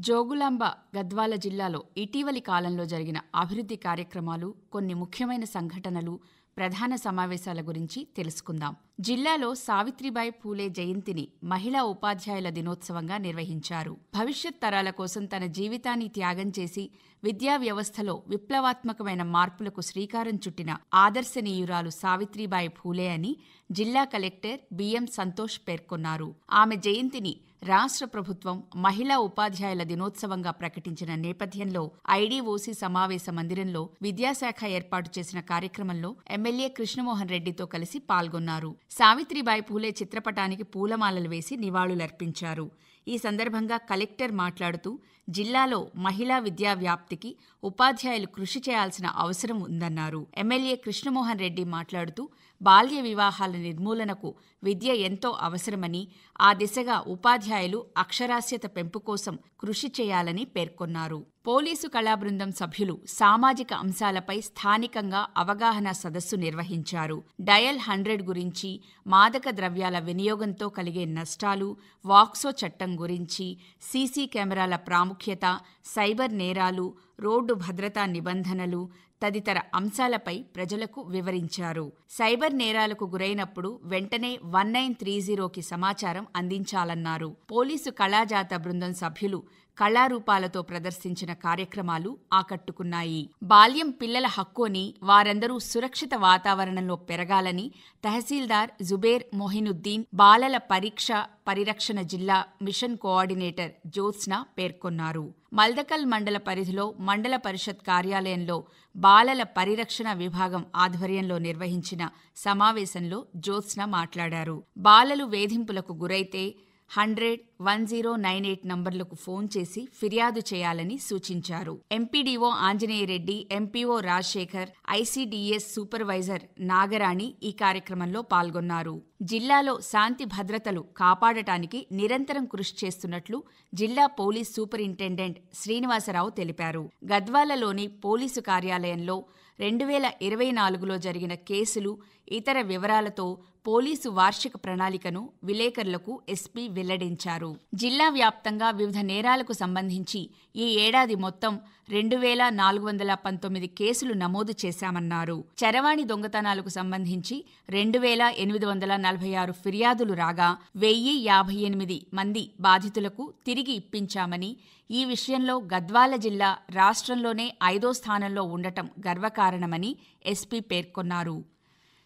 జోగులాంబ గద్వాల జిల్లాలో ఇటీవలి కాలంలో జరిగిన అభివృద్ధి కార్యక్రమాలు, కొన్ని ముఖ్యమైన సంఘటనలు, ప్రధాన సమావేశాల గురించి తెలుసుకుందాం. జిల్లాలో సావిత్రిబాయి పూలే జయంతిని మహిళా ఉపాధ్యాయుల దినోత్సవంగా నిర్వహించారు. భవిష్యత్ తరాల కోసం తన జీవితాన్ని త్యాగం చేసి విద్యా వ్యవస్థలో విప్లవాత్మకమైన మార్పులకు శ్రీకారం చుట్టిన ఆదర్శనీయురాలు సావిత్రిబాయి పూలే అని జిల్లా కలెక్టర్ బిఎం సంతోష్ పేర్కొన్నారు. ఆమె జయంతిని రాష్ట్ర ప్రభుత్వం మహిళా ఉపాధ్యాయుల దినోత్సవంగా ప్రకటించిన నేపథ్యంలో ఐడీఓసీ సమావేశ మందిరంలో విద్యాశాఖ ఏర్పాటు చేసిన కార్యక్రమంలో ఎమ్మెల్యే కృష్ణమోహన్ రెడ్డితో కలిసి పాల్గొన్నారు. సావిత్రిబాయి పూలే చిత్రపటానికి పూలమాలలు వేసి నివాళులర్పించారు. ఈ సందర్భంగా కలెక్టర్ మాట్లాడుతూ జిల్లాలో మహిళా విద్యా వ్యాప్తికి ఉపాధ్యాయులు కృషి చేయాల్సిన అవసరం ఉందన్నారు. ఎమ్మెల్యే కృష్ణమోహన్ రెడ్డి మాట్లాడుతూ బాల్య వివాహాల నిర్మూలనకు విద్య ఎంతో అవసరమని, ఆ దిశగా ఉపాధ్యాయులు అక్షరాస్యత పెంపు కోసం కృషి చేయాలని పేర్కొన్నారు. పోలీసు కళాబృందం సభ్యులు సామాజిక అంశాలపై స్థానికంగా అవగాహన సదస్సు నిర్వహించారు. డయల్ 100 గురించి, మాదక ద్రవ్యాల వినియోగంతో కలిగే నష్టాలు, వాక్సో చట్టం గురించి, సీసీ కెమెరాల ప్రాముఖ్యత, సైబర్ నేరాలు, రోడ్డు భద్రతా నిబంధనలు తదితర అంశాలపై ప్రజలకు వివరించారు. సైబర్ నేరాలకు గురైనప్పుడు వెంటనే 1930కి సమాచారం అందించాలన్నారు. పోలీసు కళాజాత బృందం సభ్యులు కళారూపాలతో ప్రదర్శించిన కార్యక్రమాలు ఆకట్టుకున్నాయి. బాల్యం పిల్లల హక్కు అని, వారందరూ సురక్షిత వాతావరణంలో పెరగాలని తహసీల్దార్ జుబేర్ మొహినుద్దీన్, బాలల పరీక్ష పరిరక్షణ జిల్లా మిషన్ కోఆర్డినేటర్ జ్యోత్స్న పేర్కొన్నారు. మల్దకల్ మండల పరిధిలో మండల పరిషత్ కార్యాలయంలో బాలల పరిరక్షణ విభాగం ఆధ్వర్యంలో నిర్వహించిన సమావేశంలో జ్యోత్స్న మాట్లాడారు. బాలలు వేధింపులకు గురైతే 100-1098 నంబర్లకు ఫోన్ చేసి ఫిర్యాదు చేయాలని సూచించారు. MPDO Anjaneya Reddy, MPO Rajasekhar, ICDS supervisor Nagarani ఈ కార్యక్రమంలో పాల్గొన్నారు. జిల్లాలో శాంతి భద్రతలు కాపాడటానికి నిరంతరం కృషి చేస్తున్నట్లు జిల్లా పోలీస్ సూపరింటెండెంట్ శ్రీనివాసరావు తెలిపారు. గద్వాలలోని పోలీసు కార్యాలయంలో 2024లో జరిగిన కేసులు, ఇతర వివరాలతో పోలీసు వార్షిక ప్రణాళికను విలేకరులకు ఎస్పీ వెల్లడించారు. జిల్లా వ్యాప్తంగా వివిధ నేరాలకు సంబంధించి ఈ ఏడాది మొత్తం 2419 కేసులు నమోదు చేశామన్నారు. చరవాణి దొంగతనాలకు సంబంధించి 2846 ఫిర్యాదులు రాగా 1058 మంది బాధితులకు తిరిగి ఇప్పించామని, ఈ విషయంలో గద్వాల జిల్లా రాష్ట్రంలోనే 5వ స్థానంలో ఉండటం గర్వకారణమని ఎస్పీ పేర్కొన్నారు.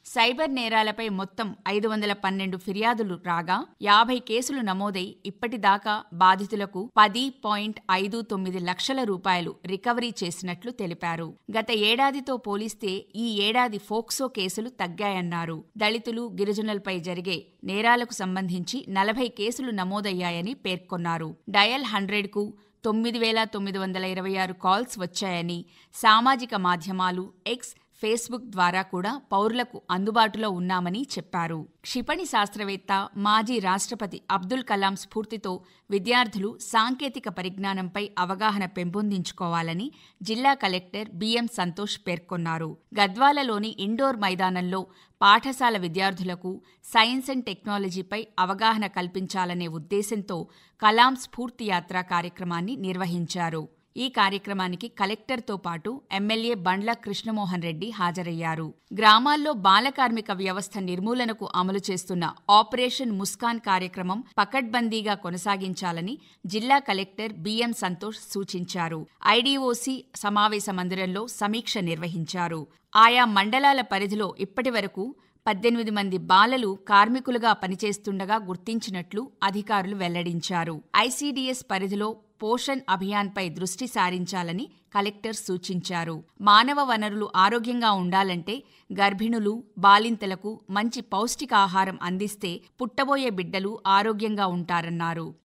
సైబర్ నేరాలపై మొత్తం 512 ఫిర్యాదులు రాగా 50 కేసులు నమోదై ఇప్పటిదాకా బాధితులకు 10.59 లక్షల రూపాయలు రికవరీ చేసినట్లు తెలిపారు. గత ఏడాదితో పోలిస్తే ఈ ఏడాది ఫోక్సో కేసులు తగ్గాయన్నారు. దళితులు, గిరిజనులపై జరిగే నేరాలకు సంబంధించి 40 కేసులు నమోదయ్యాయని పేర్కొన్నారు. డయల్ 100కు 9926 కాల్స్ వచ్చాయని, సామాజిక మాధ్యమాలు, ఎక్స్, ఫేస్బుక్ ద్వారా కూడా పౌరులకు అందుబాటులో ఉన్నామని చెప్పారు. క్షిపణి శాస్త్రవేత్త, మాజీ రాష్ట్రపతి అబ్దుల్ కలాం స్ఫూర్తితో విద్యార్థులు సాంకేతిక పరిజ్ఞానంపై అవగాహన పెంపొందించుకోవాలని జిల్లా కలెక్టర్ బిఎం సంతోష్ పేర్కొన్నారు. గద్వాలలోని ఇండోర్ మైదానంలో పాఠశాల విద్యార్థులకు సైన్స్ అండ్ టెక్నాలజీపై అవగాహన కల్పించాలనే ఉద్దేశంతో కలాం స్ఫూర్తి యాత్ర కార్యక్రమాన్ని నిర్వహించారు. ఈ కార్యక్రమానికి కలెక్టర్తో పాటు ఎమ్మెల్యే బండ్ల కృష్ణమోహన్ రెడ్డి హాజరయ్యారు. గ్రామాల్లో బాలకార్మిక వ్యవస్థ నిర్మూలనకు అమలు చేస్తున్న ఆపరేషన్ ముస్కాన్ కార్యక్రమం పకడ్బందీగా కొనసాగించాలని జిల్లా కలెక్టర్ బిఎం సంతోష్ సూచించారు. ఐడీఓసీ సమావేశ మందిరంలో సమీక్ష నిర్వహించారు. ఆయా మండలాల పరిధిలో ఇప్పటివరకు 18 మంది బాలలు కార్మికులుగా పనిచేస్తుండగా గుర్తించినట్లు అధికారులు వెల్లడించారు. ఐసీడీఎస్ పరిధిలో పోషణ్ అభియాన్పై దృష్టి సారించాలని కలెక్టర్ సూచించారు. మానవ వనరులు ఆరోగ్యంగా ఉండాలంటే గర్భిణులు, బాలింతలకు మంచి పౌష్టికాహారం అందిస్తే పుట్టబోయే బిడ్డలు ఆరోగ్యంగా ఉంటారన్నారు.